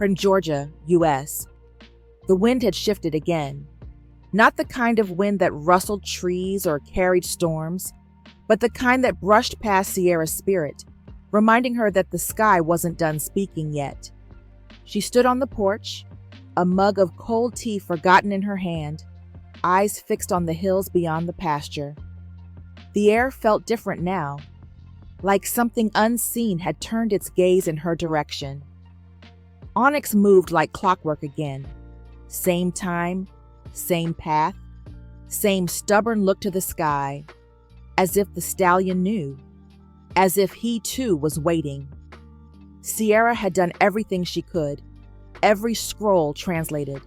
in Georgia, U.S. The wind had shifted again. Not the kind of wind that rustled trees or carried storms, but the kind that brushed past Sierra's spirit, reminding her that the sky wasn't done speaking yet. She stood on the porch, a mug of cold tea forgotten in her hand, eyes fixed on the hills beyond the pasture. The air felt different now, like something unseen had turned its gaze in her direction. Onyx moved like clockwork again. Same time, same path, same stubborn look to the sky, as if the stallion knew, as if he too was waiting. Sierra had done everything she could, every scroll translated,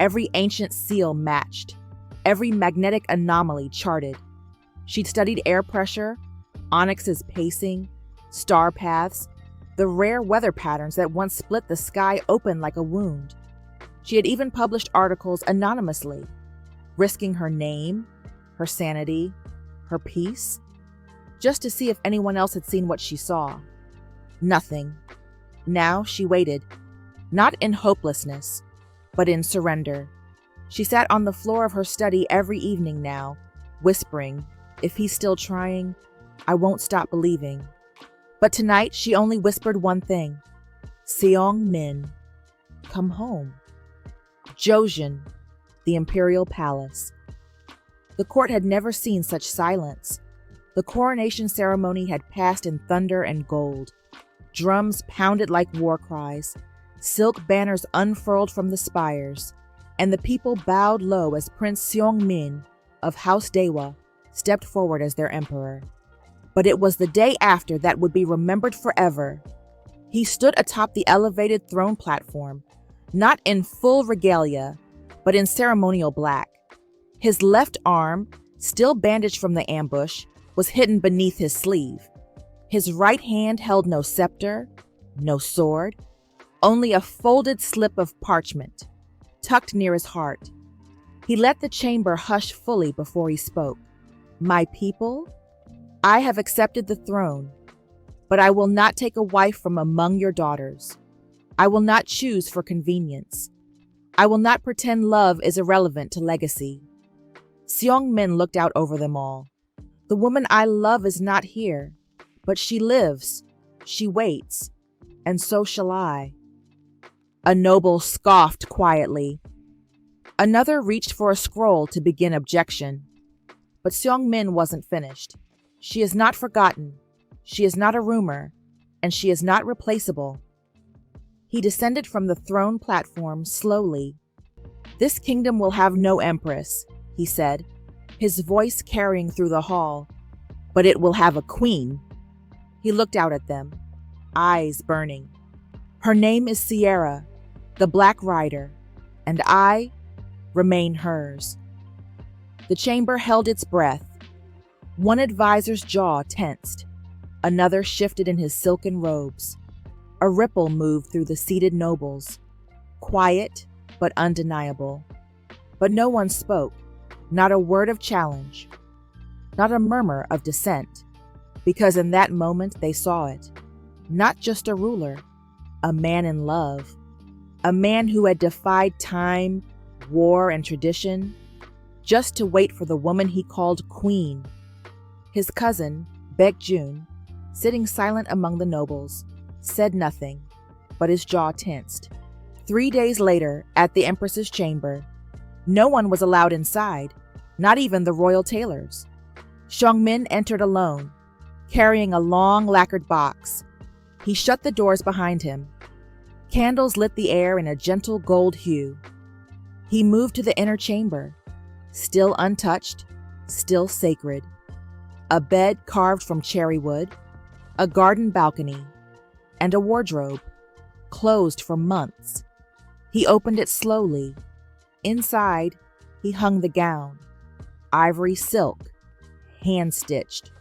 every ancient seal matched, every magnetic anomaly charted. She'd studied air pressure, Onyx's pacing, star paths, the rare weather patterns that once split the sky open like a wound. She had even published articles anonymously, risking her name, her sanity, her peace, just to see if anyone else had seen what she saw. Nothing. Now she waited, not in hopelessness, but in surrender. She sat on the floor of her study every evening now, whispering, if he's still trying, I won't stop believing. But tonight she only whispered one thing. Seong-Min, come home. Joseon, the imperial palace. The court had never seen such silence. The coronation ceremony had passed in thunder and gold. Drums pounded like war cries, silk banners unfurled from the spires, and the people bowed low as Prince Seong-Min of House Daewha stepped forward as their emperor. But it was the day after that would be remembered forever. He stood atop the elevated throne platform, not in full regalia, but in ceremonial black. His left arm, still bandaged from the ambush, was hidden beneath his sleeve. His right hand held no scepter, no sword, only a folded slip of parchment, tucked near his heart. He let the chamber hush fully before he spoke. My people, I have accepted the throne, but I will not take a wife from among your daughters. I will not choose for convenience. I will not pretend love is irrelevant to legacy. Seong-Min looked out over them all. The woman I love is not here, but she lives, she waits, and so shall I. A noble scoffed quietly. Another reached for a scroll to begin objection. But Seong-Min wasn't finished. She is not forgotten, she is not a rumor, and she is not replaceable. He descended from the throne platform slowly. This kingdom will have no empress, he said, his voice carrying through the hall, but it will have a queen. He looked out at them, eyes burning. Her name is Sierra, the Black Rider, and I remain hers. The chamber held its breath. One advisor's jaw tensed. Another shifted in his silken robes. A ripple moved through the seated nobles, quiet but undeniable. But no one spoke, not a word of challenge, not a murmur of dissent, because in that moment they saw it. Not just a ruler, a man in love, a man who had defied time, war, and tradition, just to wait for the woman he called queen. His cousin, Baekjun, sitting silent among the nobles, said nothing, but his jaw tensed. 3 days later, at the Empress's chamber, no one was allowed inside, not even the royal tailors. Seong-Min entered alone, carrying a long lacquered box. He shut the doors behind him. Candles lit the air in a gentle gold hue. He moved to the inner chamber, still untouched, still sacred. A bed carved from cherry wood, a garden balcony, and a wardrobe, closed for months. He opened it slowly. Inside, he hung the gown, ivory silk, hand-stitched,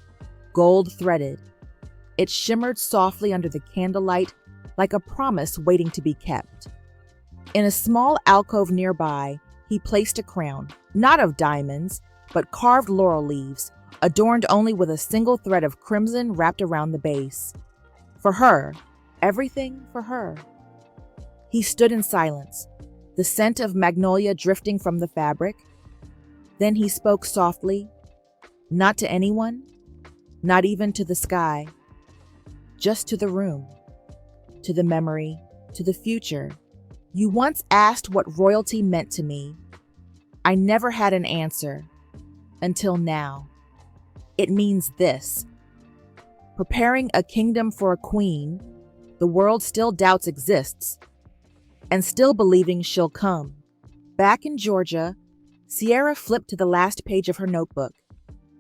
gold-threaded. It shimmered softly under the candlelight like a promise waiting to be kept. In a small alcove nearby, he placed a crown, not of diamonds, but carved laurel leaves, adorned only with a single thread of crimson wrapped around the base. For her, everything for her. He stood in silence, the scent of magnolia drifting from the fabric. Then he spoke softly, not to anyone, not even to the sky, just to the room, to the memory, to the future. You once asked what royalty meant to me. I never had an answer, until now. It means this. Preparing a kingdom for a queen, the world still doubts exists, and still believing she'll come. Back in Georgia, Sierra flipped to the last page of her notebook.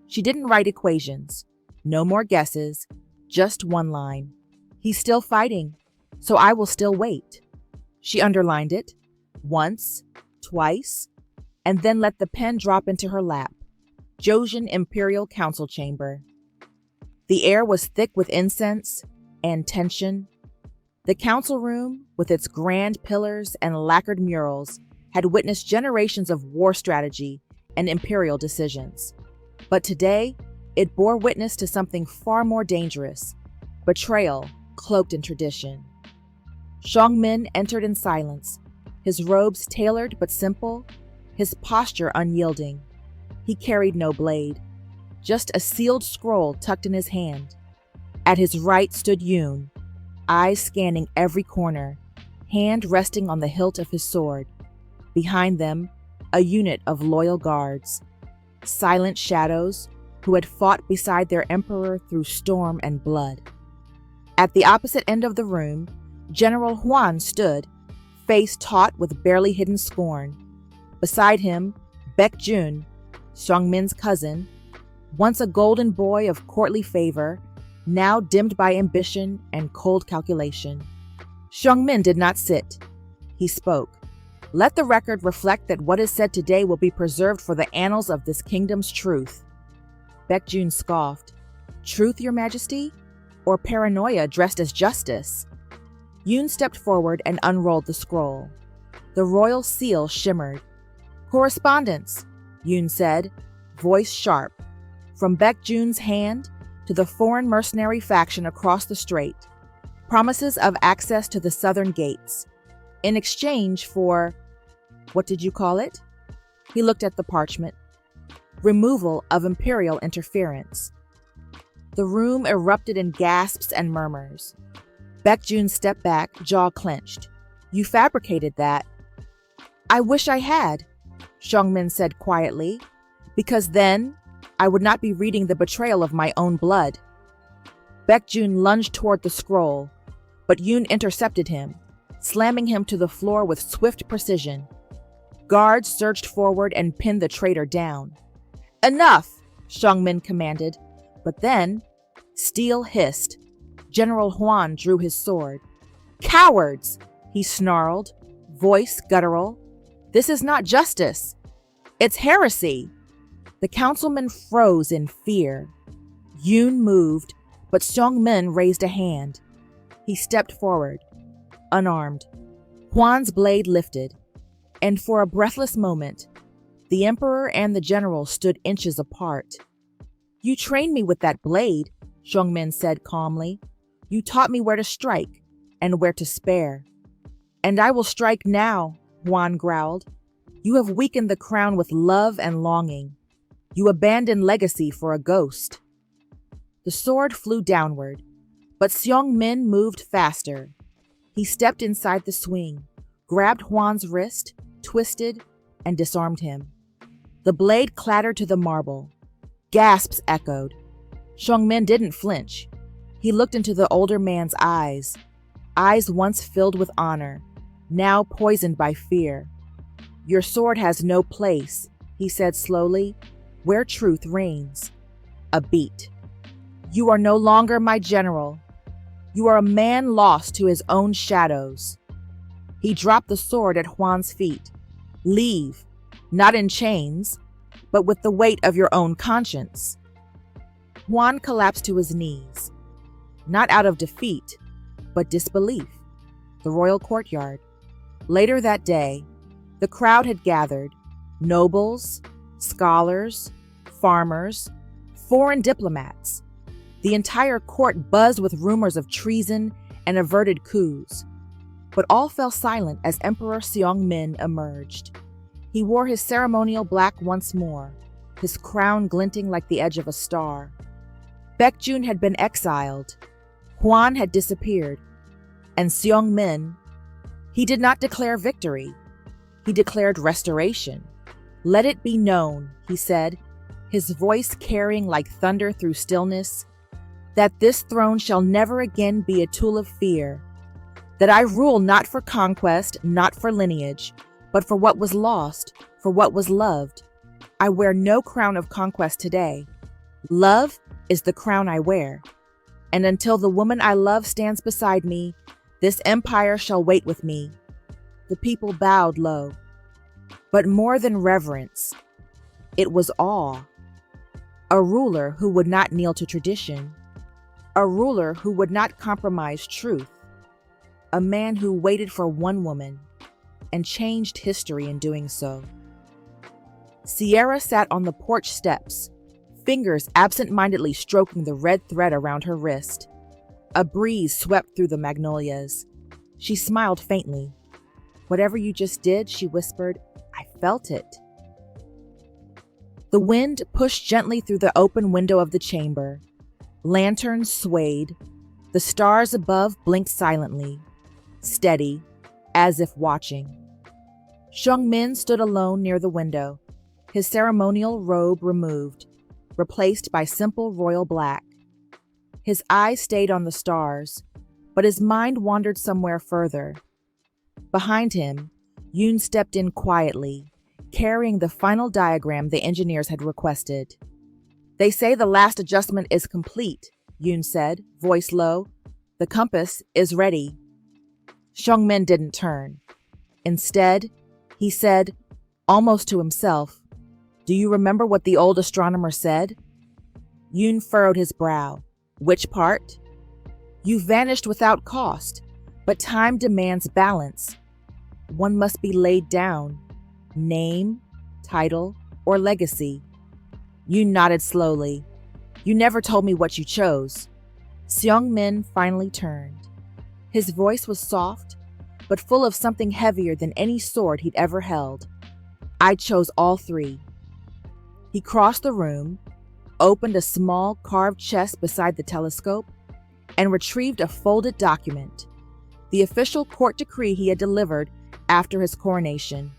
She didn't write equations, no more guesses, just one line. He's still fighting, so I will still wait. She underlined it, once, twice, and then let the pen drop into her lap. Joseon Imperial Council Chamber. The air was thick with incense and tension. The council room, with its grand pillars and lacquered murals, had witnessed generations of war strategy and imperial decisions. But today, it bore witness to something far more dangerous, betrayal cloaked in tradition. Seong-Min entered in silence, his robes tailored but simple, his posture unyielding. He carried no blade, just a sealed scroll tucked in his hand. At his right stood Yoon, eyes scanning every corner, hand resting on the hilt of his sword. Behind them, a unit of loyal guards, silent shadows who had fought beside their emperor through storm and blood. At the opposite end of the room, General Hwan stood, face taut with barely hidden scorn. Beside him, Baekjun, Seong-Min's cousin, once a golden boy of courtly favor, now dimmed by ambition and cold calculation. Seong-Min did not sit. He spoke. Let the record reflect that what is said today will be preserved for the annals of this kingdom's truth. Baekjun scoffed. Truth, Your Majesty? Or paranoia dressed as justice? Yoon stepped forward and unrolled the scroll. The royal seal shimmered. Correspondence, Yoon said, voice sharp. From Baekjun's hand to the foreign mercenary faction across the strait. Promises of access to the southern gates. In exchange for, what did you call it? He looked at the parchment. Removal of imperial interference. The room erupted in gasps and murmurs. Baekjun stepped back, jaw clenched. You fabricated that. I wish I had, Seong-Min said quietly, because then I would not be reading the betrayal of my own blood. Baekjun lunged toward the scroll, but Yoon intercepted him, slamming him to the floor with swift precision. Guards surged forward and pinned the traitor down. Enough, Seong-Min commanded, but then, steel hissed. General Hwan drew his sword. Cowards, he snarled, voice guttural. This is not justice. It's heresy. The councilman froze in fear. Yoon moved, but Seong-Min raised a hand. He stepped forward, unarmed. Hwan's blade lifted, and for a breathless moment, the emperor and the general stood inches apart. You trained me with that blade, Seong-Min said calmly. You taught me where to strike and where to spare. And I will strike now, Hwan growled. You have weakened the crown with love and longing. You abandoned legacy for a ghost. The sword flew downward, but Seong-Min moved faster. He stepped inside the swing, grabbed Hwan's wrist, twisted, and disarmed him. The blade clattered to the marble. Gasps echoed. Seong-Min didn't flinch. He looked into the older man's eyes once filled with honor, now poisoned by fear. Your sword has no place, he said slowly, where truth reigns. A beat. You are no longer my general. You are a man lost to his own shadows. He dropped the sword at Hwan's feet. Leave, not in chains, but with the weight of your own conscience. Hwan collapsed to his knees, not out of defeat, but disbelief. The royal courtyard. Later that day, the crowd had gathered, nobles, scholars, farmers, foreign diplomats. The entire court buzzed with rumors of treason and averted coups. But all fell silent as Emperor Seong-Min emerged. He wore his ceremonial black once more, his crown glinting like the edge of a star. Baekjun had been exiled. Hwan had disappeared. And Seong-Min, he did not declare victory. He declared restoration. "Let it be known," he said, his voice carrying like thunder through stillness, "that this throne shall never again be a tool of fear, that I rule not for conquest, not for lineage, but for what was lost, for what was loved. I wear no crown of conquest today. Love is the crown I wear. And until the woman I love stands beside me, this empire shall wait with me." The people bowed low. But more than reverence, it was awe. A ruler who would not kneel to tradition. A ruler who would not compromise truth. A man who waited for one woman and changed history in doing so. Sierra sat on the porch steps, fingers absent-mindedly stroking the red thread around her wrist. A breeze swept through the magnolias. She smiled faintly. "Whatever you just did," she whispered, "I felt it." The wind pushed gently through the open window of the chamber. Lanterns swayed. The stars above blinked silently, steady, as if watching. Seong-Min stood alone near the window, his ceremonial robe removed, replaced by simple royal black. His eyes stayed on the stars, but his mind wandered somewhere further. Behind him, Yoon stepped in quietly, carrying the final diagram the engineers had requested. "They say the last adjustment is complete," Yoon said, voice low. "The compass is ready." Seong-Min didn't turn. Instead, he said, almost to himself, "Do you remember what the old astronomer said?" Yoon furrowed his brow. "Which part?" "You vanished without cost, but time demands balance. One must be laid down. Name, title, or legacy." Yoon nodded slowly. "You never told me what you chose." Seong-Min finally turned. His voice was soft, but full of something heavier than any sword he'd ever held. "I chose all three." He crossed the room, opened a small carved chest beside the telescope, and retrieved a folded document, the official court decree he had delivered after his coronation.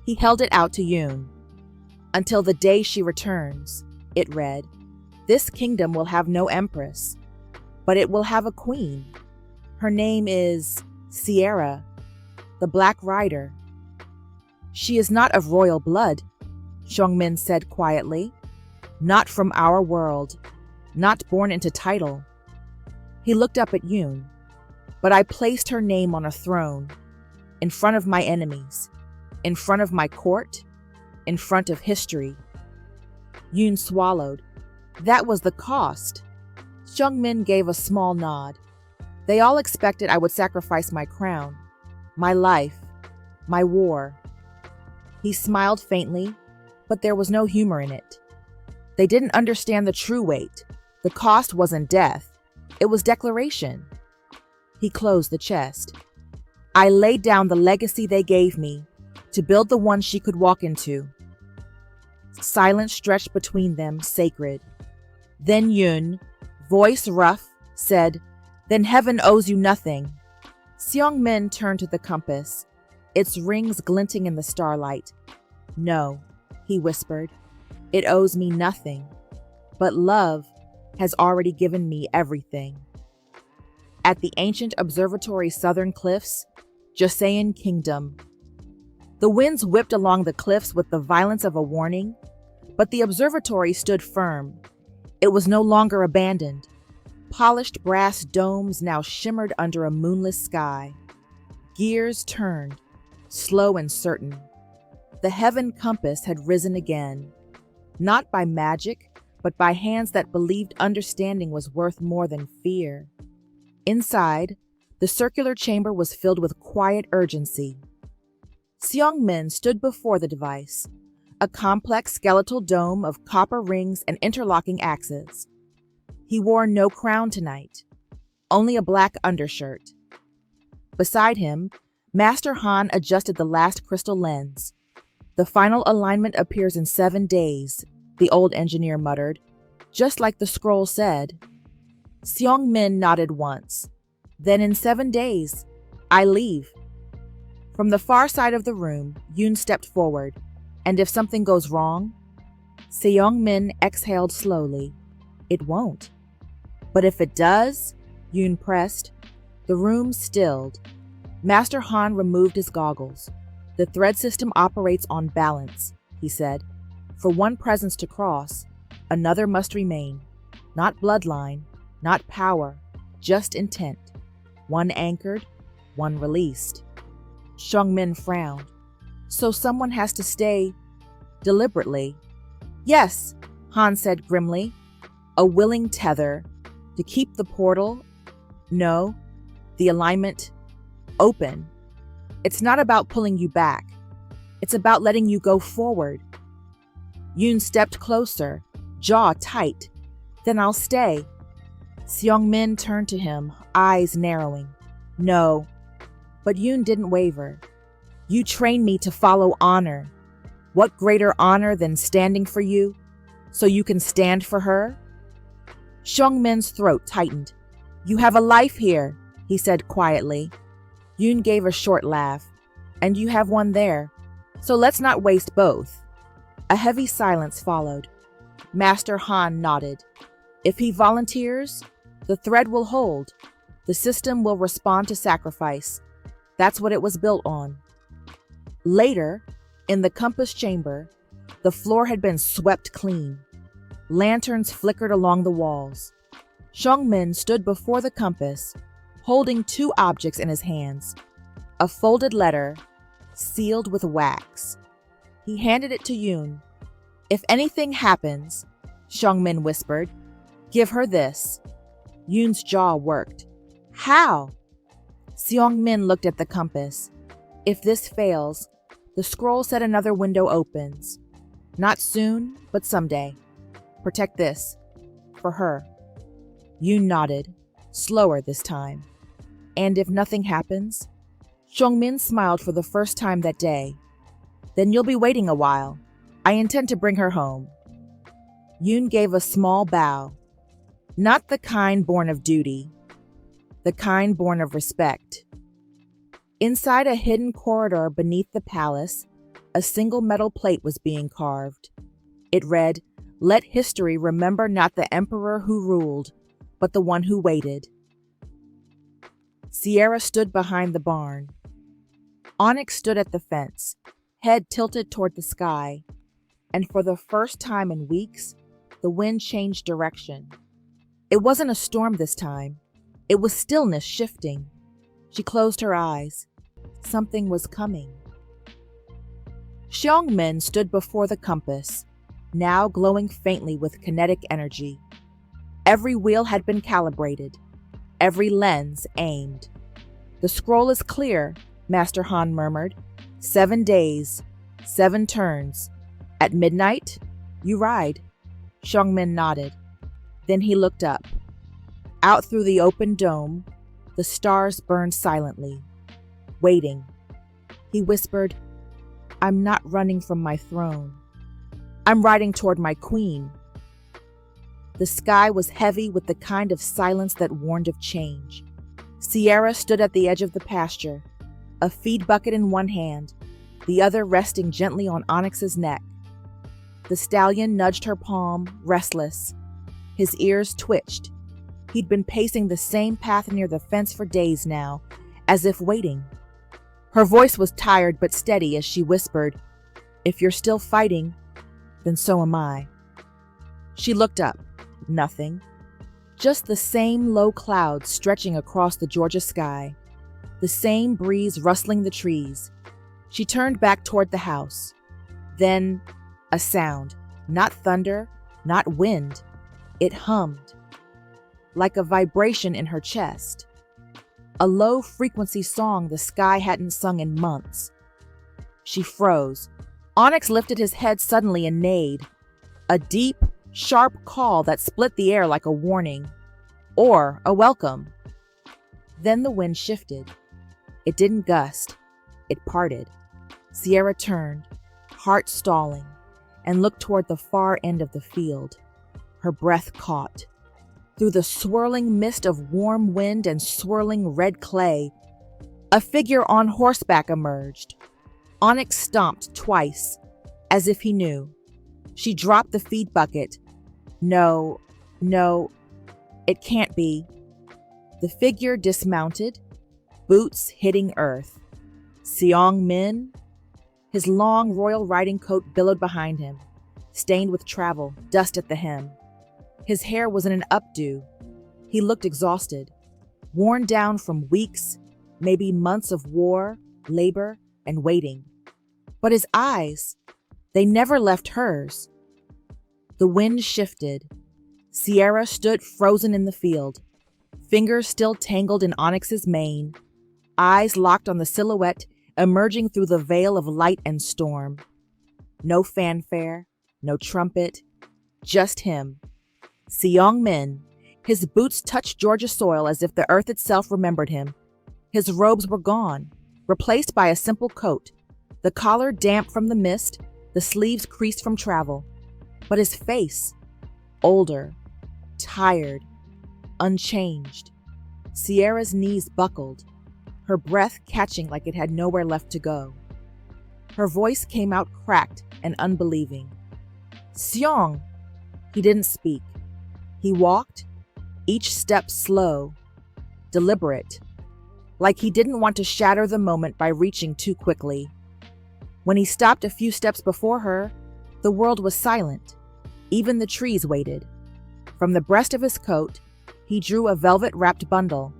He held it out to Yoon. "Until the day she returns," it read, "this kingdom will have no empress, but it will have a queen. Her name is Sierra, the Black Rider." "She is not of royal blood," Seong-Min said quietly. "Not from our world, not born into title." He looked up at Yoon. "But I placed her name on a throne, in front of my enemies, in front of my court, in front of history." Yoon swallowed. "That was the cost." Seong-Min gave a small nod. "They all expected I would sacrifice my crown, my life, my war." He smiled faintly, but there was no humor in it. They didn't understand the true weight. The cost wasn't death. It was declaration. He closed the chest. "I laid down the legacy they gave me to build the one she could walk into." Silence stretched between them, sacred. Then Yoon, voice rough, said, "Then heaven owes you nothing." Seong-Min turned to the compass, its rings glinting in the starlight. "No," he whispered, "it owes me nothing, but love has already given me everything." At the ancient observatory's southern cliffs, Joseon Kingdom. The winds whipped along the cliffs with the violence of a warning, but the observatory stood firm. It was no longer abandoned. Polished brass domes now shimmered under a moonless sky. Gears turned, slow and certain. The heaven compass had risen again, not by magic, but by hands that believed understanding was worth more than fear. Inside, the circular chamber was filled with quiet urgency. Seong-Min stood before the device, a complex skeletal dome of copper rings and interlocking axes. He wore no crown tonight, only a black undershirt. Beside him, Master Han adjusted the last crystal lens. The final alignment appears in 7 days, the old engineer muttered, just like the scroll said. Seong-Min nodded once. Then in 7 days, I leave. From the far side of the room, Yoon stepped forward. And if something goes wrong? Seong-Min exhaled slowly. It won't. But if it does, Yoon pressed. The room stilled. Master Han removed his goggles. The thread system operates on balance, he said. For one presence to cross, another must remain. Not bloodline, not power, just intent. One anchored, one released. Seong-Min frowned. So someone has to stay deliberately. Yes, Han said grimly. A willing tether to keep the portal, no, the alignment, open. It's not about pulling you back. It's about letting you go forward. Yoon stepped closer, jaw tight. Then I'll stay. Seong-Min turned to him, eyes narrowing. No. But Yoon didn't waver. You trained me to follow honor. What greater honor than standing for you, so you can stand for her? Seong-Min's throat tightened. You have a life here, he said quietly. Yoon gave a short laugh. And you have one there. So let's not waste both. A heavy silence followed. Master Han nodded. If he volunteers, the thread will hold. The system will respond to sacrifice. That's what it was built on. Later, in the compass chamber, the floor had been swept clean. Lanterns flickered along the walls. Seong-Min stood before the compass, holding 2 objects in his hands. A folded letter, sealed with wax. He handed it to Yoon. If anything happens, Seong-Min whispered, give her this. Yoon's jaw worked. How? Seong-Min looked at the compass. If this fails, the scroll said another window opens. Not soon, but someday. Protect this. For her. Yoon nodded, slower this time. And if nothing happens? Seong-Min smiled for the first time that day. Then you'll be waiting a while. I intend to bring her home. Yoon gave a small bow. Not the kind born of duty. The kind born of respect. Inside a hidden corridor beneath the palace, a single metal plate was being carved. It read, Let history remember not the emperor who ruled, but the one who waited. Sierra stood behind the barn. Onyx stood at the fence, head tilted toward the sky, and for the first time in weeks, the wind changed direction. It wasn't a storm this time. It was stillness shifting. She closed her eyes. Something was coming. Seong-Min stood before the compass, now glowing faintly with kinetic energy. Every wheel had been calibrated, every lens aimed. The scroll is clear, Master Han murmured. 7 days, 7 turns. At midnight, you ride. Seong-Min nodded. Then he looked up. Out through the open dome, the stars burned silently, waiting. He whispered, I'm not running from my throne. I'm riding toward my queen. The sky was heavy with the kind of silence that warned of change. Sierra stood at the edge of the pasture, a feed bucket in one hand, the other resting gently on Onyx's neck. The stallion nudged her palm, restless. His ears twitched. He'd been pacing the same path near the fence for days now, as if waiting. Her voice was tired but steady as she whispered, If you're still fighting, then so am I. She looked up. Nothing. Just the same low clouds stretching across the Georgia sky. The same breeze rustling the trees. She turned back toward the house. Then, a sound. Not thunder, not wind. It hummed. Like a vibration in her chest. A low-frequency song the sky hadn't sung in months. She froze. Onyx lifted his head suddenly and neighed. A deep, sharp call that split the air like a warning. Or a welcome. Then the wind shifted. It didn't gust. It parted. Sierra turned, heart stalling, and looked toward the far end of the field. Her breath caught. Through the swirling mist of warm wind and swirling red clay, a figure on horseback emerged. Onyx stomped twice, as if he knew. She dropped the feed bucket. No, it can't be. The figure dismounted, boots hitting earth. Seong-Min, his long royal riding coat billowed behind him, stained with travel, dust at the hem. His hair was in an updo. He looked exhausted, worn down from weeks, maybe months of war, labor, and waiting. But his eyes, they never left hers. The wind shifted. Sierra stood frozen in the field, fingers still tangled in Onyx's mane, eyes locked on the silhouette emerging through the veil of light and storm. No fanfare, no trumpet, just him. Seong-Min, his boots touched Georgia soil as if the earth itself remembered him. His robes were gone, replaced by a simple coat, the collar damp from the mist, the sleeves creased from travel. But his face, older, tired, unchanged. Sierra's knees buckled, her breath catching like it had nowhere left to go. Her voice came out cracked and unbelieving. "Seong!" He didn't speak. He walked, each step slow, deliberate, like he didn't want to shatter the moment by reaching too quickly. When he stopped a few steps before her, the world was silent. Even the trees waited. From the breast of his coat, he drew a velvet-wrapped bundle.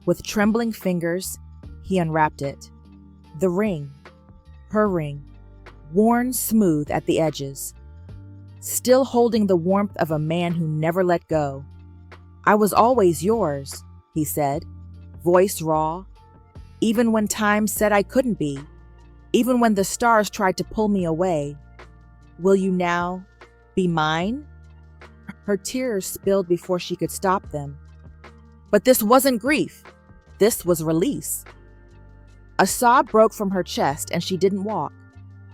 With trembling fingers, he unwrapped it. The ring, her ring, worn smooth at the edges, still holding the warmth of a man who never let go. "I was always yours," he said, voice raw, "even when time said I couldn't be, even when the stars tried to pull me away. Will you now be mine?" Her tears spilled before she could stop them. But this wasn't grief. This was release. A sob broke from her chest and she didn't walk.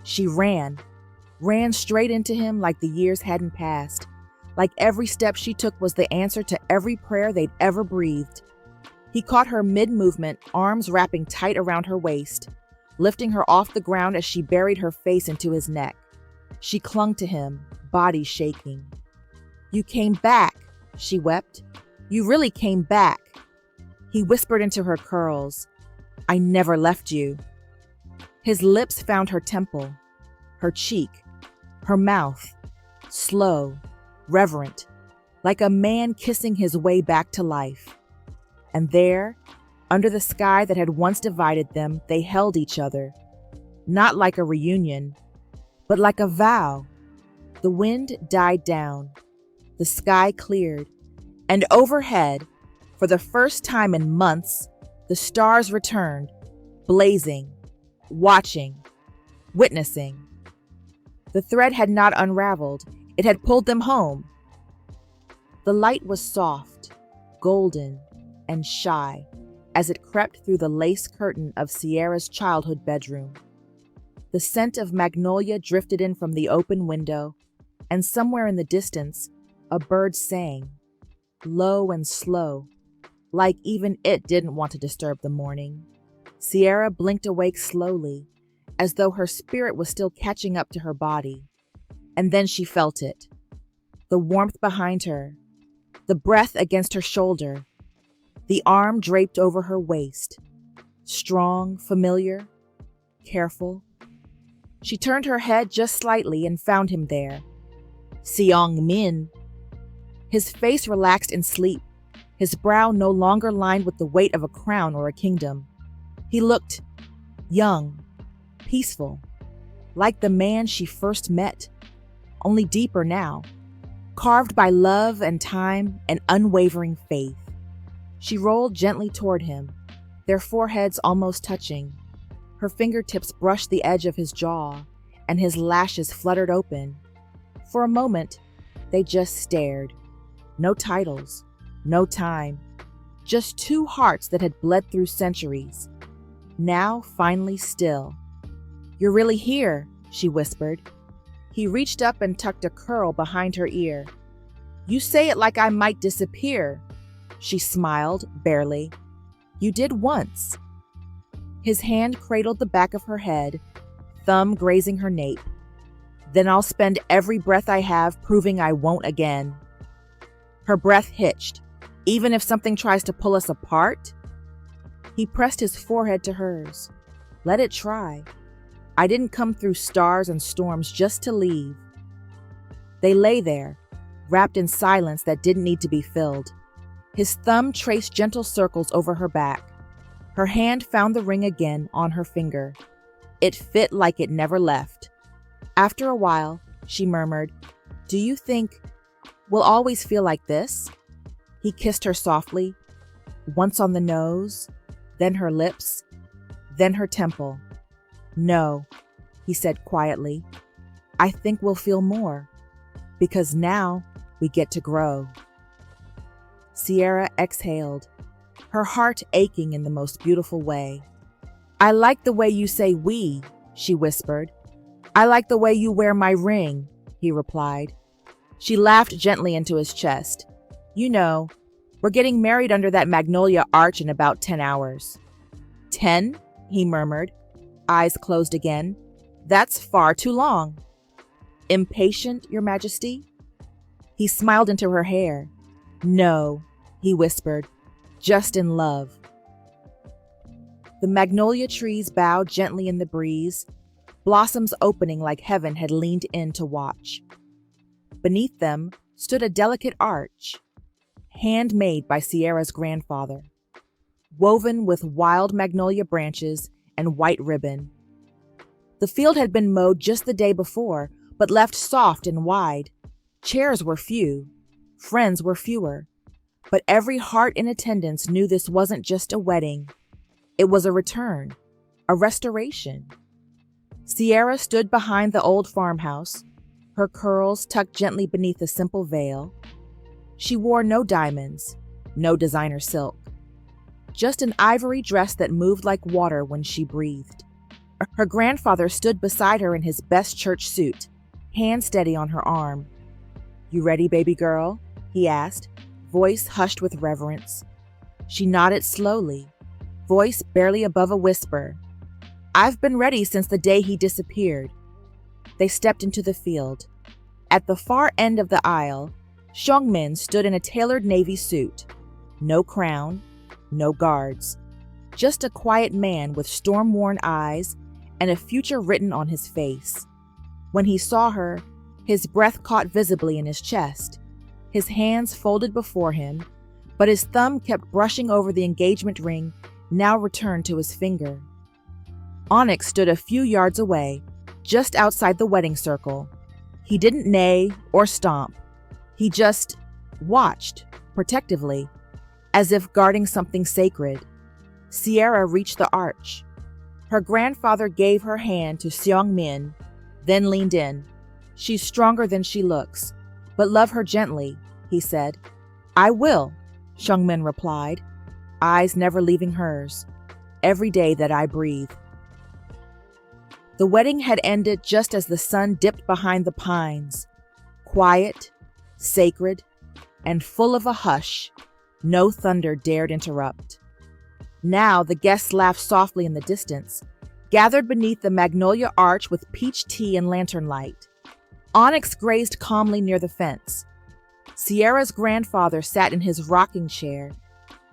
She ran straight into him like the years hadn't passed, like every step she took was the answer to every prayer they'd ever breathed. He caught her mid-movement, arms wrapping tight around her waist, lifting her off the ground as she buried her face into his neck. She clung to him, body shaking. "You came back," she wept. "You really came back." He whispered into her curls, "I never left you." His lips found her temple, her cheek, her mouth, slow, reverent, like a man kissing his way back to life. And there, under the sky that had once divided them, they held each other, not like a reunion, but like a vow. The wind died down, the sky cleared, and overhead, for the first time in months, the stars returned, blazing, watching, witnessing. The thread had not unraveled, it had pulled them home. The light was soft, golden, and shy as it crept through the lace curtain of Sierra's childhood bedroom. The scent of magnolia drifted in from the open window, and somewhere in the distance, a bird sang, low and slow, like even it didn't want to disturb the morning. Sierra blinked awake slowly, as though her spirit was still catching up to her body. And then she felt it. The warmth behind her, the breath against her shoulder, the arm draped over her waist. Strong, familiar, careful. She turned her head just slightly and found him there. Seong-Min. His face relaxed in sleep, his brow no longer lined with the weight of a crown or a kingdom. He looked young, peaceful, like the man she first met, only deeper now, carved by love and time and unwavering faith. She rolled gently toward him, their foreheads almost touching. Her fingertips brushed the edge of his jaw, and his lashes fluttered open. For a moment, they just stared. No titles, no time, just two hearts that had bled through centuries. now finally still. "You're really here," she whispered. He reached up and tucked a curl behind her ear. "You say it like I might disappear." She smiled, barely. "You did once." His hand cradled the back of her head, thumb grazing her nape. "Then I'll spend every breath I have proving I won't again." Her breath hitched. "Even if something tries to pull us apart?" He pressed his forehead to hers. "Let it try. I didn't come through stars and storms just to leave." They lay there, wrapped in silence that didn't need to be filled. His thumb traced gentle circles over her back. Her hand found the ring again on her finger. It fit like it never left. After a while, she murmured, "Do you think we'll always feel like this?" He kissed her softly, once on the nose, then her lips, then her temple. "No," he said quietly. "I think we'll feel more, because now we get to grow." Sierra exhaled, her heart aching in the most beautiful way. "I like the way you say we," she whispered. "I like the way you wear my ring," he replied. She laughed gently into his chest. "You know, we're getting married under that magnolia arch in about 10 hours. 10? He murmured, eyes closed again. "That's far too long." "Impatient, Your Majesty?" He smiled into her hair. "No," he whispered, "just in love." The magnolia trees bowed gently in the breeze, blossoms opening like heaven had leaned in to watch. Beneath them stood a delicate arch, handmade by Sierra's grandfather, woven with wild magnolia branches and white ribbon. The field had been mowed just the day before, but left soft and wide. Chairs were few, friends were fewer, but every heart in attendance knew this wasn't just a wedding. It was a return, a restoration. Sierra stood behind the old farmhouse, her curls tucked gently beneath a simple veil. She wore no diamonds, no designer silk, just an ivory dress that moved like water when she breathed. Her grandfather stood beside her in his best church suit, hand steady on her arm. "You ready, baby girl?" he asked, voice hushed with reverence. She nodded slowly, voice barely above a whisper. "I've been ready since the day he disappeared." They stepped into the field. At the far end of the aisle, Seong-Min stood in a tailored navy suit. No crown, no guards. Just a quiet man with storm-worn eyes and a future written on his face. When he saw her, his breath caught visibly in his chest. His hands folded before him, but his thumb kept brushing over the engagement ring, now returned to his finger. Onyx stood a few yards away, just outside the wedding circle. He didn't neigh or stomp. He just watched, protectively, as if guarding something sacred. Sierra reached the arch. Her grandfather gave her hand to Seong-Min, then leaned in. "She's stronger than she looks, but love her gently," he said. "I will," Seong-Min replied, eyes never leaving hers. "Every day that I breathe." The wedding had ended just as the sun dipped behind the pines. Quiet, sacred, and full of a hush no thunder dared interrupt. Now the guests laughed softly in the distance, gathered beneath the magnolia arch with peach tea and lantern light. Onyx grazed calmly near the fence. Sierra's grandfather sat in his rocking chair,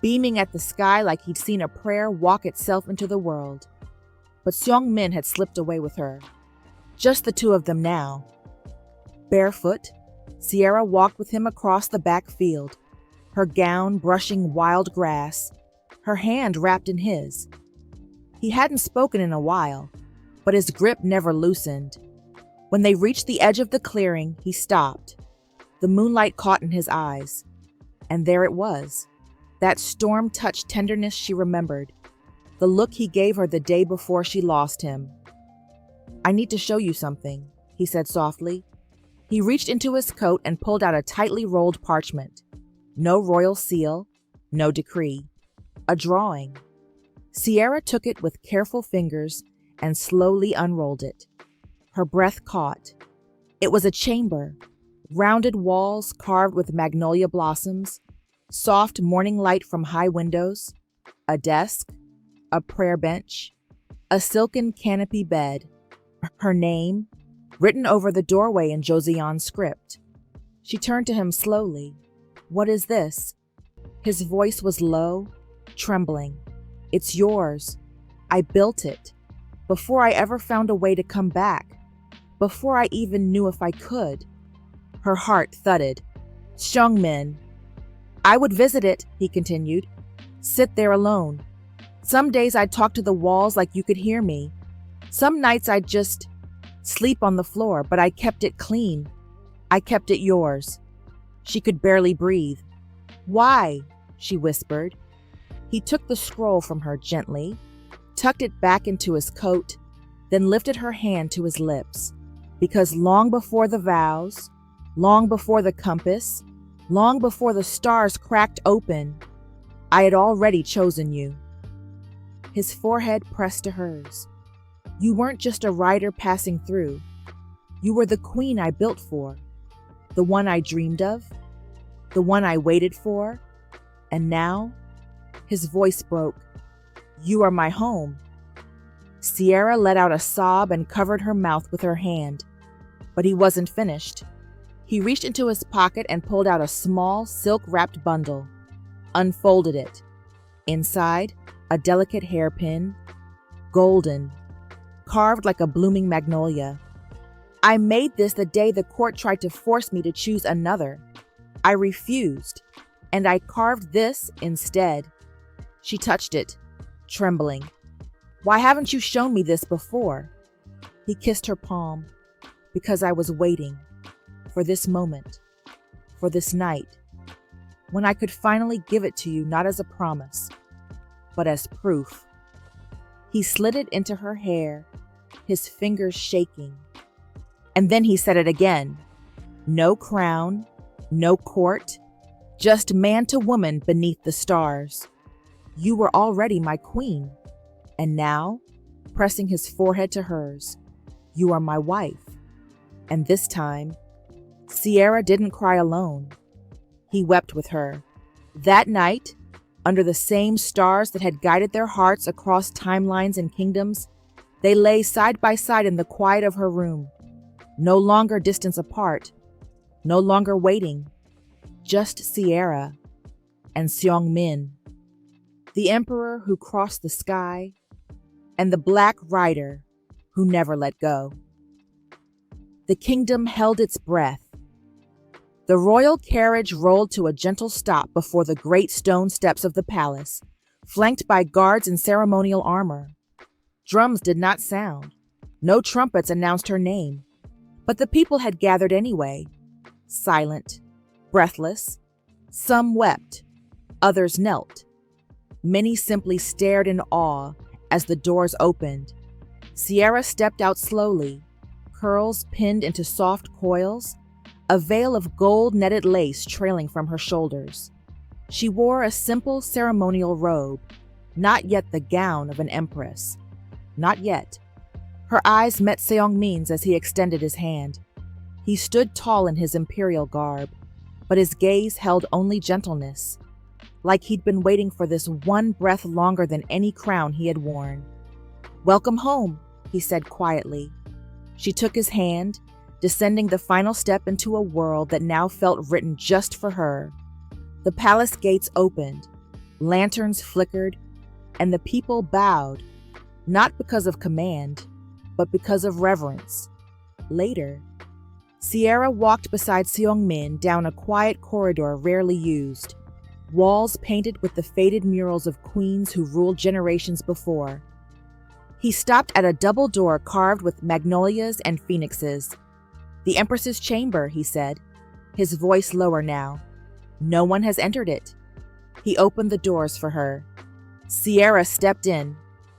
beaming at the sky like he'd seen a prayer walk itself into the world. But Seong-Min had slipped away with her. Just the two of them now. Barefoot, Sierra walked with him across the back field, her gown brushing wild grass, her hand wrapped in his. He hadn't spoken in a while, but his grip never loosened. When they reached the edge of the clearing, he stopped. The moonlight caught in his eyes. And there it was, that storm-touched tenderness she remembered, the look he gave her the day before she lost him. "I need to show you something," he said softly. He reached into his coat and pulled out a tightly rolled parchment. No royal seal, no decree. A drawing. Sierra took it with careful fingers and slowly unrolled it. Her breath caught. It was a chamber, rounded walls carved with magnolia blossoms, soft morning light from high windows, a desk, a prayer bench, a silken canopy bed, her name written over the doorway in Joseon script. She turned to him slowly. "What is this?" His voice was low, trembling. "It's yours. I built it. Before I ever found a way to come back. Before I even knew if I could." Her heart thudded. "Seong-Min." "I would visit it," he continued. "Sit there alone. Some days I'd talk to the walls like you could hear me. Some nights I'd just sleep on the floor, but I kept it clean. I kept it yours." She could barely breathe. "Why?" she whispered. He took the scroll from her gently, tucked it back into his coat, then lifted her hand to his lips. "Because long before the vows, long before the compass, long before the stars cracked open, I had already chosen you." His forehead pressed to hers. "You weren't just a rider passing through. You were the queen I built for, the one I dreamed of, the one I waited for, and now," his voice broke, "you are my home." Sierra let out a sob and covered her mouth with her hand, but he wasn't finished. He reached into his pocket and pulled out a small, silk-wrapped bundle, unfolded it. Inside, a delicate hairpin, golden, carved like a blooming magnolia. "I made this the day the court tried to force me to choose another. I refused, and I carved this instead." She touched it, trembling. "Why haven't you shown me this before?" He kissed her palm. "Because I was waiting for this moment, for this night, when I could finally give it to you not as a promise, but as proof." He slid it into her hair, his fingers shaking. And then he said it again. "No crown, no court, just man to woman beneath the stars. You were already my queen. And now," pressing his forehead to hers, "you are my wife." And this time, Sierra didn't cry alone. He wept with her. That night, under the same stars that had guided their hearts across timelines and kingdoms, they lay side by side in the quiet of her room, no longer distance apart, no longer waiting, just Sierra and Seong-Min, the emperor who crossed the sky, and the black rider who never let go. The kingdom held its breath. The royal carriage rolled to a gentle stop before the great stone steps of the palace, flanked by guards in ceremonial armor. Drums did not sound. No trumpets announced her name. But the people had gathered anyway, silent, breathless. Some wept, others knelt. Many simply stared in awe as the doors opened. Sierra stepped out slowly, curls pinned into soft coils, a veil of gold-netted lace trailing from her shoulders. She wore a simple ceremonial robe, not yet the gown of an empress. Not yet. Her eyes met Seong-Min's as he extended his hand. He stood tall in his imperial garb, but his gaze held only gentleness, like he'd been waiting for this one breath longer than any crown he had worn. "Welcome home," he said quietly. She took his hand, descending the final step into a world that now felt written just for her. The palace gates opened, lanterns flickered, and the people bowed, not because of command, but because of reverence. Later, Sierra walked beside Seong-Min down a quiet corridor rarely used, walls painted with the faded murals of queens who ruled generations before. He stopped at a double door carved with magnolias and phoenixes. "The Empress's chamber," he said, his voice lower now. "No one has entered it." He opened the doors for her. Sierra stepped in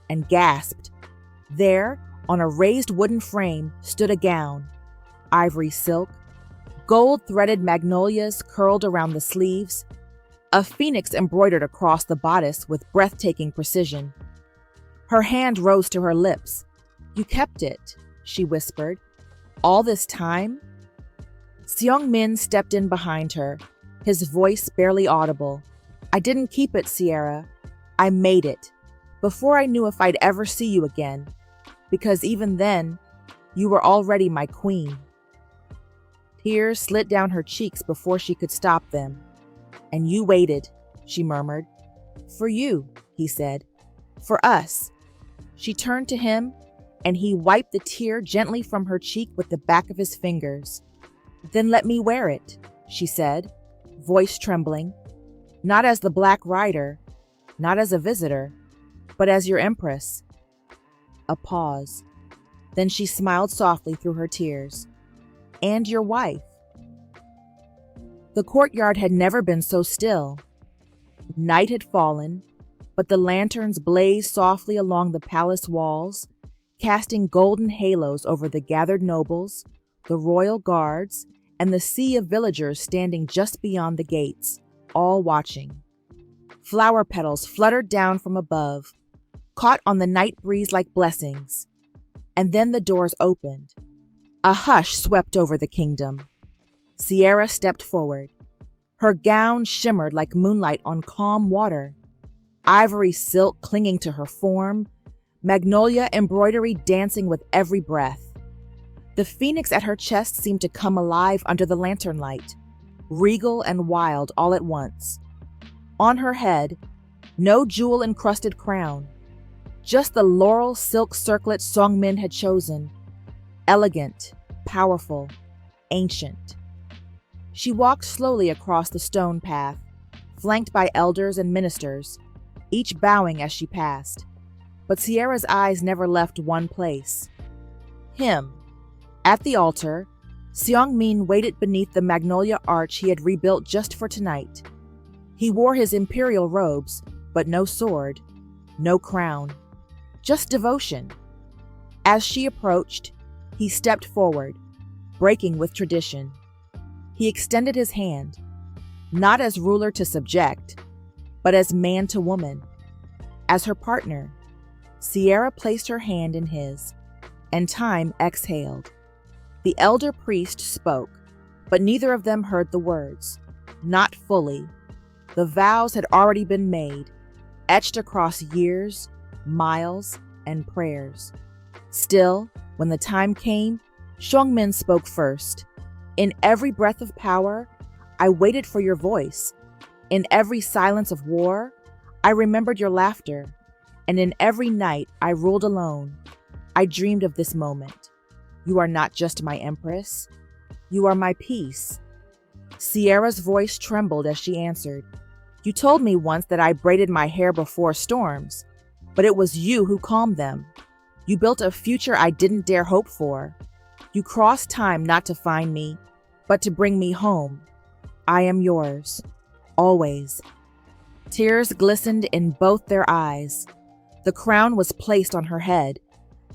and gasped. There, on a raised wooden frame, stood a gown. Ivory silk, gold-threaded magnolias curled around the sleeves, a phoenix embroidered across the bodice with breathtaking precision. Her hand rose to her lips. "You kept it," she whispered. "All this time?" Seong-Min stepped in behind her, his voice barely audible. "I didn't keep it, Sierra. I made it, before I knew if I'd ever see you again, because even then, you were already my queen." Tears slid down her cheeks before she could stop them. "And you waited," she murmured. "For you," he said. "For us." She turned to him, and he wiped the tear gently from her cheek with the back of his fingers. "Then let me wear it," she said, voice trembling. "Not as the Black Rider, not as a visitor, but as your empress." A pause. Then she smiled softly through her tears. "And your wife." The courtyard had never been so still. Night had fallen, but the lanterns blazed softly along the palace walls, casting golden halos over the gathered nobles, the royal guards, and the sea of villagers standing just beyond the gates, all watching. Flower petals fluttered down from above, caught on the night breeze like blessings. And then the doors opened. A hush swept over the kingdom. Sierra stepped forward. Her gown shimmered like moonlight on calm water, ivory silk clinging to her form, magnolia embroidery dancing with every breath. The phoenix at her chest seemed to come alive under the lantern light, regal and wild all at once. On her head, no jewel-encrusted crown, just the laurel silk circlet Seong-Min had chosen, elegant, powerful, ancient. She walked slowly across the stone path, flanked by elders and ministers, each bowing as she passed. But Sierra's eyes never left one place. Him. At the altar, Seong-Min waited beneath the magnolia arch he had rebuilt just for tonight. He wore his imperial robes, but no sword, no crown, just devotion. As she approached, he stepped forward, breaking with tradition. He extended his hand, not as ruler to subject, but as man to woman. As her partner, Sierra placed her hand in his, and time exhaled. The elder priest spoke, but neither of them heard the words. Not fully. The vows had already been made, etched across years, miles, and prayers. Still, when the time came, Seong-Min spoke first. "In every breath of power, I waited for your voice. In every silence of war, I remembered your laughter. And in every night I ruled alone. I dreamed of this moment. You are not just my empress. You are my peace." Sierra's voice trembled as she answered. "You told me once that I braided my hair before storms, but it was you who calmed them. You built a future I didn't dare hope for. You crossed time not to find me, but to bring me home. I am yours, always." Tears glistened in both their eyes. The crown was placed on her head.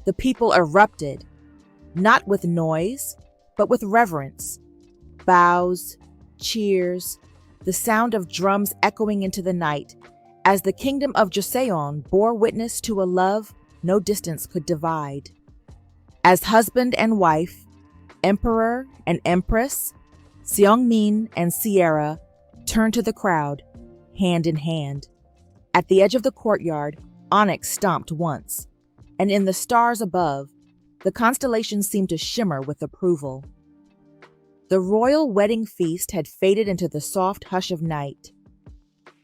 The people erupted, not with noise, but with reverence. Bows, cheers, the sound of drums echoing into the night, as the kingdom of Joseon bore witness to a love no distance could divide. As husband and wife, emperor and empress, Seong-Min and Sierra turned to the crowd, hand in hand. At the edge of the courtyard, onyx stomped once, and in the stars above, the constellations seemed to shimmer with approval. The royal wedding feast had faded into the soft hush of night.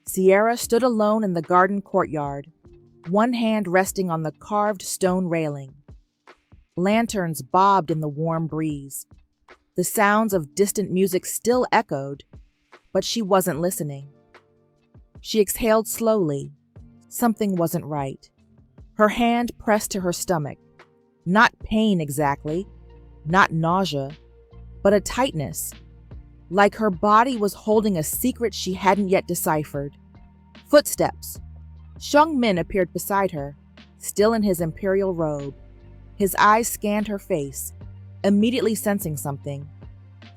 Sierra stood alone in the garden courtyard, one hand resting on the carved stone railing. Lanterns bobbed in the warm breeze. The sounds of distant music still echoed, but she wasn't listening. She exhaled slowly. Something wasn't right. Her hand pressed to her stomach. Not pain exactly, not nausea, but a tightness, like her body was holding a secret she hadn't yet deciphered. Footsteps. Seong-Min appeared beside her, still in his imperial robe. His eyes scanned her face, immediately sensing something.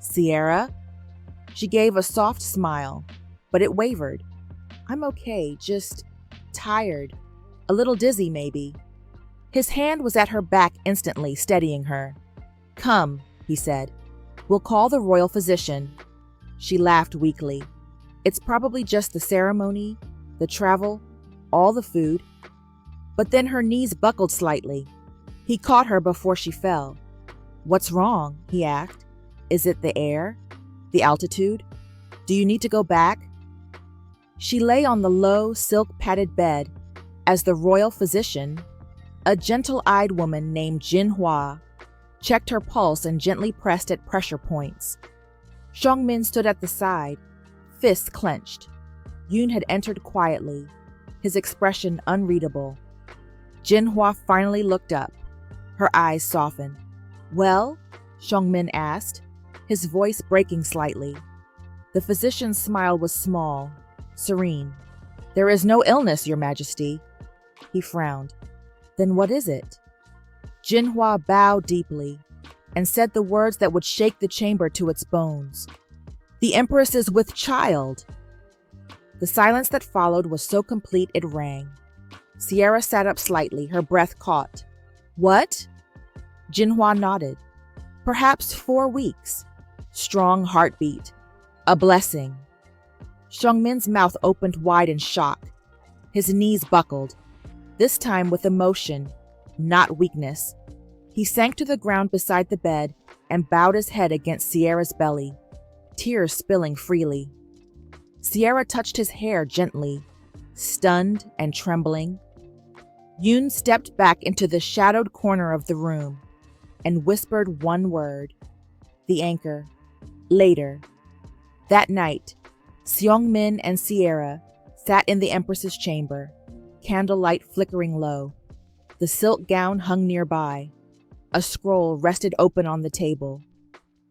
"Sierra?" She gave a soft smile, but it wavered. "I'm okay, just tired." A little dizzy, maybe. His hand was at her back instantly, steadying her. "Come," he said. "We'll call the royal physician." She laughed weakly. "It's probably just the ceremony, the travel, all the food." But then her knees buckled slightly. He caught her before she fell. "What's wrong?" he asked. "Is it the air? The altitude? Do you need to go back?" She lay on the low, silk-padded bed as the royal physician, a gentle-eyed woman named Jinhua, checked her pulse and gently pressed at pressure points. Seong-Min stood at the side, fists clenched. Yoon had entered quietly, his expression unreadable. Jinhua finally looked up. Her eyes softened. "Well?" Seong-Min asked, his voice breaking slightly. The physician's smile was small, serene. "There is no illness, Your Majesty." He frowned. "Then what is it?" Jinhua bowed deeply and said the words that would shake the chamber to its bones. "The Empress is with child." The silence that followed was so complete it rang. Sierra sat up slightly, her breath caught. "What?" Jinhua nodded. "Perhaps 4 weeks. Strong heartbeat. A blessing." Seong-Min's mouth opened wide in shock. His knees buckled, this time with emotion, not weakness. He sank to the ground beside the bed and bowed his head against Sierra's belly, tears spilling freely. Sierra touched his hair gently, stunned and trembling. Yoon stepped back into the shadowed corner of the room and whispered one word, the anchor, later. That night, Seong-Min and Sierra sat in the Empress's chamber, candlelight flickering low. The silk gown hung nearby. A scroll rested open on the table.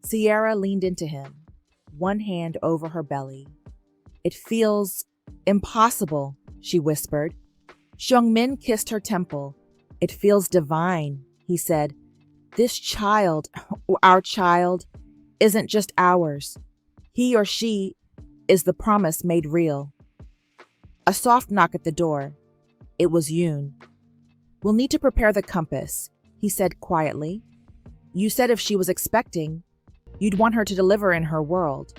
Sierra leaned into him, one hand over her belly. "It feels impossible," she whispered. Seong-Min kissed her temple. "It feels divine," he said. "This child, our child, isn't just ours. He or she is the promise made real." A soft knock at the door. It was Yoon. "We'll need to prepare the compass," he said quietly. "You said if she was expecting, you'd want her to deliver in her world."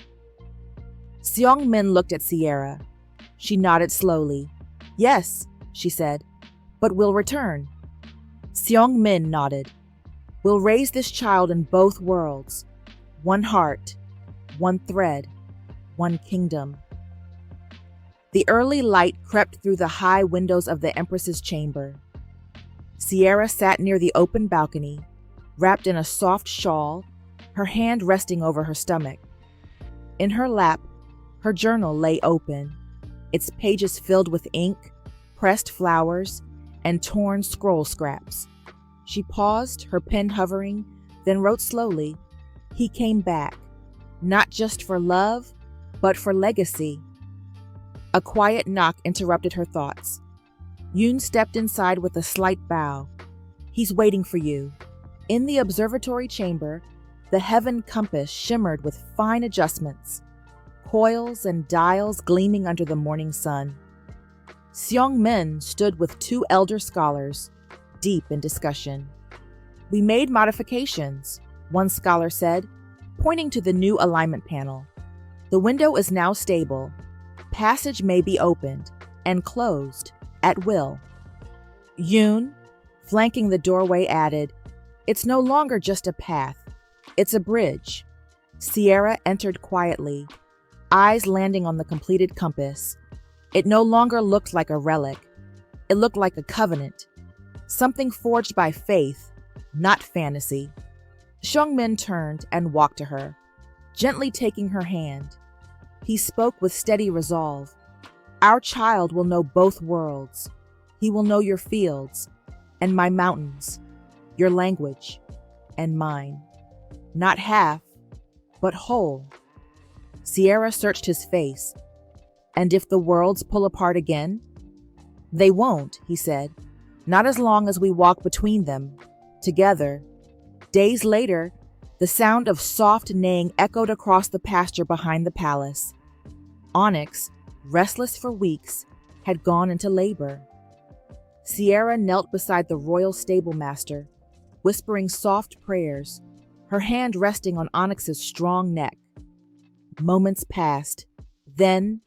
Seong-Min looked at Sierra. She nodded slowly. "Yes," she said, "but we'll return." Seong-Min nodded. "We'll raise this child in both worlds. One heart, one thread, one kingdom." The early light crept through the high windows of the Empress's chamber. Sierra sat near the open balcony, wrapped in a soft shawl, her hand resting over her stomach. In her lap, her journal lay open, its pages filled with ink, pressed flowers, and torn scroll scraps. She paused, her pen hovering, then wrote slowly, "He came back, not just for love, but for legacy." A quiet knock interrupted her thoughts. Yoon stepped inside with a slight bow. "He's waiting for you." In the observatory chamber, the heaven compass shimmered with fine adjustments, coils and dials gleaming under the morning sun. Seong-Min stood with 2 elder scholars, deep in discussion. "We made modifications," one scholar said, pointing to the new alignment panel. "The window is now stable. Passage may be opened and closed at will." Yoon, flanking the doorway, added, "It's no longer just a path. It's a bridge." Sierra entered quietly, eyes landing on the completed compass. It no longer looked like a relic. It looked like a covenant, something forged by faith, not fantasy. Seong-Min turned and walked to her, gently taking her hand. He spoke with steady resolve. "Our child will know both worlds. He will know your fields, and my mountains, your language, and mine. Not half, but whole." Sierra searched his face. "And if the worlds pull apart again?" "They won't," he said. "Not as long as we walk between them, together." Days later, the sound of soft neighing echoed across the pasture behind the palace. Onyx, restless for weeks, had gone into labor. Sierra knelt beside the royal stable master, whispering soft prayers, her hand resting on Onyx's strong neck. Moments passed. Then,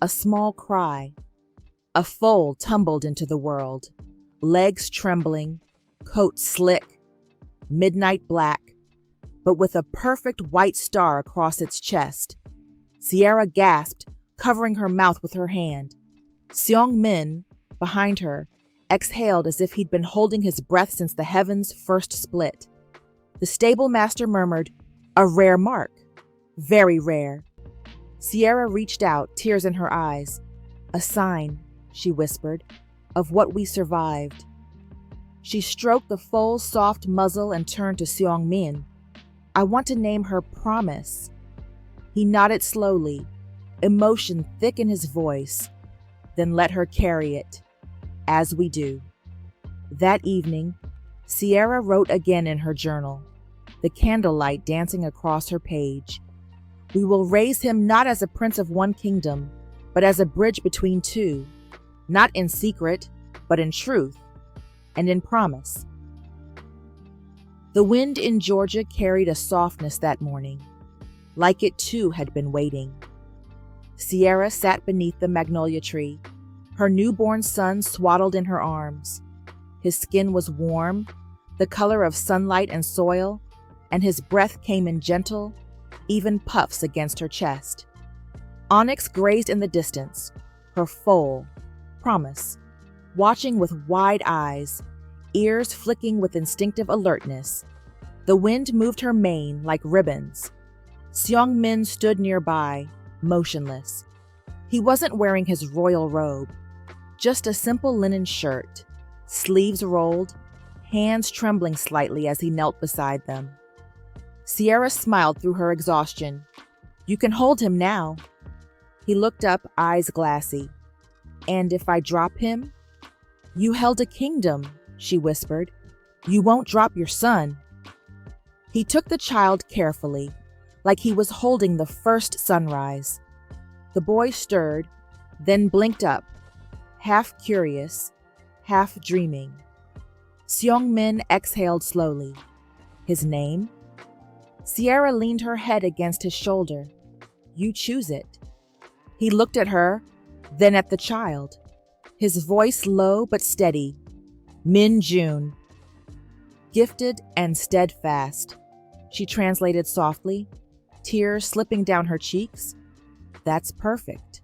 a small cry. A foal tumbled into the world, legs trembling, coat slick, midnight black, but with a perfect white star across its chest. Sierra gasped, covering her mouth with her hand. Seong-Min, behind her, exhaled as if he'd been holding his breath since the heavens first split. The stable master murmured, "A rare mark. Very rare." Sierra reached out, tears in her eyes. "A sign," she whispered, "of what we survived." She stroked the foal's soft muzzle and turned to Seong-Min. "I want to name her Promise." He nodded slowly, emotion thick in his voice. "Then let her carry it, as we do." That evening, Sierra wrote again in her journal, the candlelight dancing across her page. "We will raise him not as a prince of one kingdom, but as a bridge between two, not in secret, but in truth, and in promise." The wind in Georgia carried a softness that morning, like it too had been waiting. Sierra sat beneath the magnolia tree, her newborn son swaddled in her arms. His skin was warm, the color of sunlight and soil, and his breath came in gentle, even puffs against her chest. Onyx grazed in the distance, her foal, Promise, watching with wide eyes, ears flicking with instinctive alertness. The wind moved her mane like ribbons. Seong-Min stood nearby, motionless. He wasn't wearing his royal robe, just a simple linen shirt, sleeves rolled, hands trembling slightly as he knelt beside them. Sierra smiled through her exhaustion. "You can hold him now." He looked up, eyes glassy. "And if I drop him?" "You held a kingdom," she whispered. "You won't drop your son." He took the child carefully, like he was holding the first sunrise. The boy stirred, then blinked up, half curious, half dreaming. Seong-Min exhaled slowly. "His name?" Sierra leaned her head against his shoulder. "You choose it." He looked at her, then at the child. His voice low but steady. "Min June." "Gifted and steadfast," she translated softly, tears slipping down her cheeks. "That's perfect."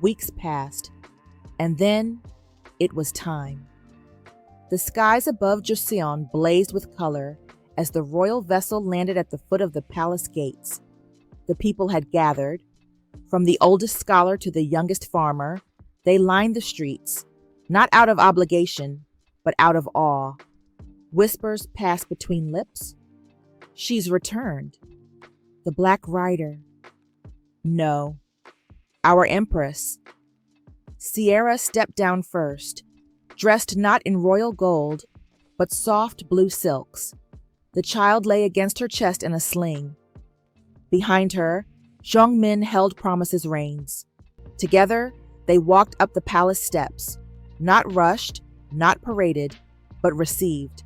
Weeks passed, and then it was time. The skies above Joseon blazed with color as the royal vessel landed at the foot of the palace gates. The people had gathered. From the oldest scholar to the youngest farmer, they lined the streets, not out of obligation, but out of awe. Whispers passed between lips. "She's returned." "The Black Rider." "No, our Empress." Sierra stepped down first, dressed not in royal gold, but soft blue silks. The child lay against her chest in a sling. Behind her, Seong-Min held Promise's reins. Together, they walked up the palace steps, not rushed, not paraded, but received.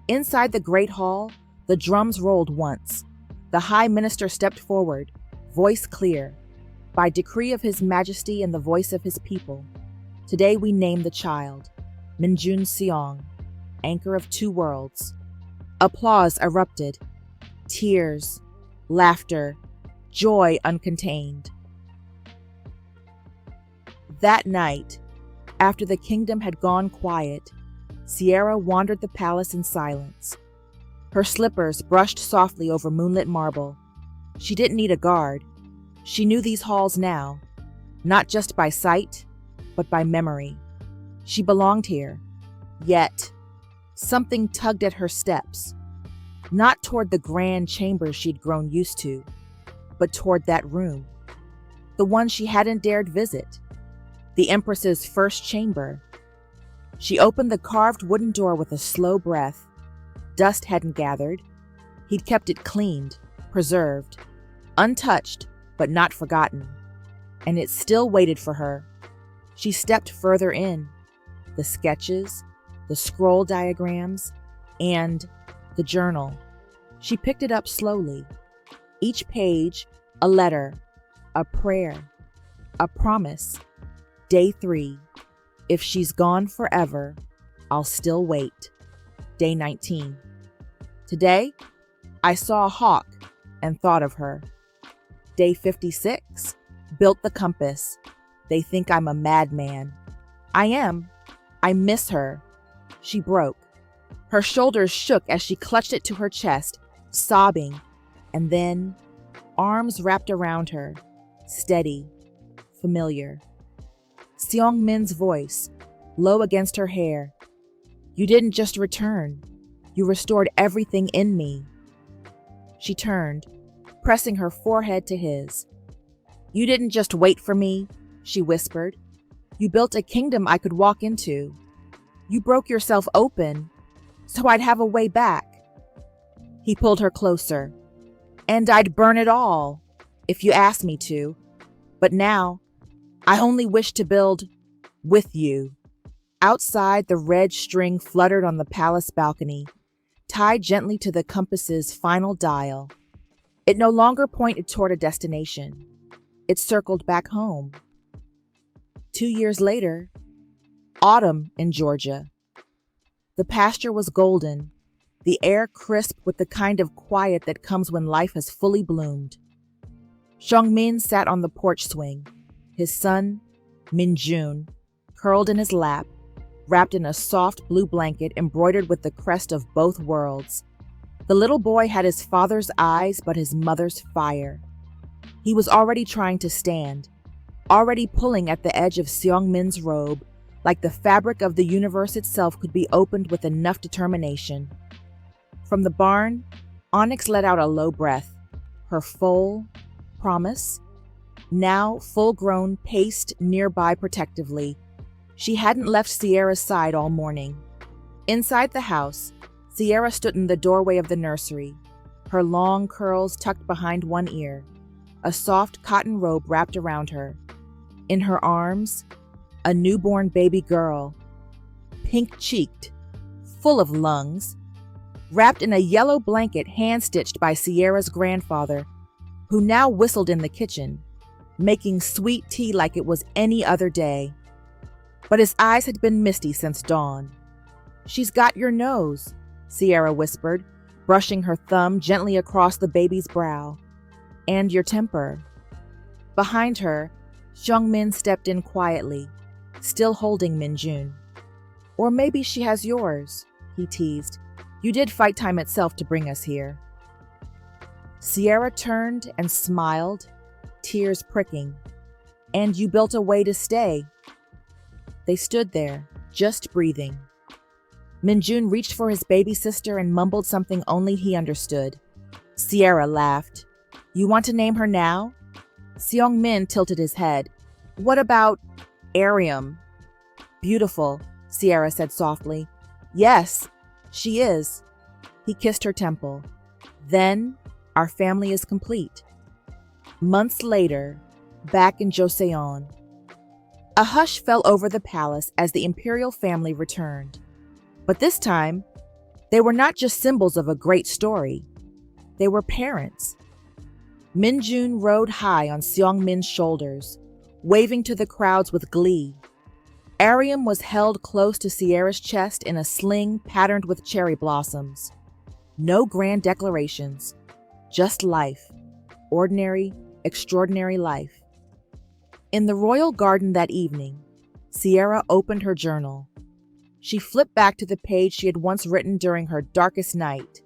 Inside the great hall, the drums rolled once. The High Minister stepped forward, voice clear. "By decree of His Majesty and the voice of his people, today we name the child, Minjun Seong, anchor of two worlds." Applause erupted. Tears, laughter, joy uncontained. That night, after the kingdom had gone quiet, Sierra wandered the palace in silence. Her slippers brushed softly over moonlit marble. She didn't need a guard. She knew these halls now, not just by sight, but by memory. She belonged here. Yet, something tugged at her steps, not toward the grand chamber she'd grown used to, but toward that room, the one she hadn't dared visit, the Empress's first chamber. She opened the carved wooden door with a slow breath. Dust hadn't gathered. He'd kept it cleaned, preserved, untouched, but not forgotten. And it still waited for her. She stepped further in. the sketches, the scroll diagrams, and the journal. She picked it up slowly. Each page, a letter, a prayer, a promise. Day 3. If she's gone forever, I'll still wait. Day 19. Today, I saw a hawk and thought of her. Day 56. Built the compass. They think I'm a madman. I am. I miss her. She broke. Her shoulders shook as she clutched it to her chest, sobbing, and then arms wrapped around her, steady, familiar. Seong-Min's voice, low against her hair. You didn't just return. You restored everything in me. She turned, pressing her forehead to his. You didn't just wait for me, she whispered. You built a kingdom I could walk into. You broke yourself open, so I'd have a way back. He pulled her closer. And I'd burn it all, if you asked me to. But now, I only wish to build with you. Outside, the red string fluttered on the palace balcony, tied gently to the compass's final dial. It no longer pointed toward a destination. It circled back home. 2 years later, autumn in Georgia. The pasture was golden, the air crisp with the kind of quiet that comes when life has fully bloomed. Seong-Min sat on the porch swing, his son, Min-jun, curled in his lap, wrapped in a soft blue blanket embroidered with the crest of both worlds. The little boy had his father's eyes but his mother's fire. He was already trying to stand, already pulling at the edge of Seong-Min's robe, like the fabric of the universe itself could be opened with enough determination. From the barn, Onyx let out a low breath. Her foal, Promise, now full-grown, paced nearby protectively. She hadn't left Sierra's side all morning. Inside the house, Sierra stood in the doorway of the nursery, her long curls tucked behind one ear, a soft cotton robe wrapped around her. In her arms, a newborn baby girl, pink-cheeked, full of lungs, wrapped in a yellow blanket hand-stitched by Sierra's grandfather, who now whistled in the kitchen, making sweet tea like it was any other day. But his eyes had been misty since dawn. She's got your nose, Sierra whispered, brushing her thumb gently across the baby's brow. And your temper. Behind her, Seong-Min stepped in quietly, still holding Min-jun. Or maybe she has yours, he teased. You did fight time itself to bring us here. Sierra turned and smiled, tears pricking. And you built a way to stay. They stood there, just breathing. Min-jun reached for his baby sister and mumbled something only he understood. Sierra laughed. You want to name her now? Seong-Min tilted his head. What about Arium? Beautiful, Sierra said softly. Yes, she is. He kissed her temple. Then, our family is complete. Months later, back in Joseon, a hush fell over the palace as the imperial family returned. But this time, they were not just symbols of a great story. They were parents. Min-jun rode high on Seong-Min's shoulders, waving to the crowds with glee. Arium was held close to Sierra's chest in a sling patterned with cherry blossoms. No grand declarations, just life. Ordinary, extraordinary life. In the royal garden that evening, Sierra opened her journal. She flipped back to the page she had once written during her darkest night.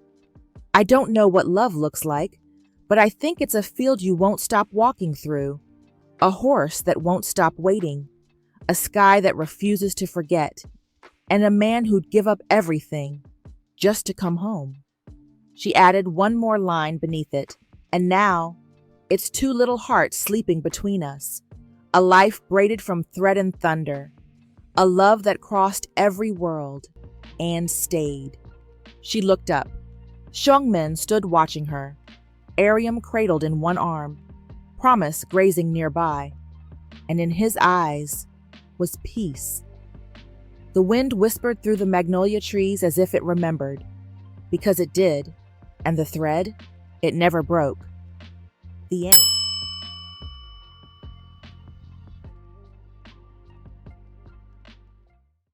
I don't know what love looks like, but I think it's a field you won't stop walking through, a horse that won't stop waiting, a sky that refuses to forget, and a man who'd give up everything just to come home. She added one more line beneath it, and now it's two little hearts sleeping between us, a life braided from thread and thunder, a love that crossed every world and stayed. She looked up. Seong-Min stood watching her, Arium cradled in one arm, Promise grazing nearby, and in his eyes was peace. The wind whispered through the magnolia trees as if it remembered. Because it did. And the thread, it never broke. The end.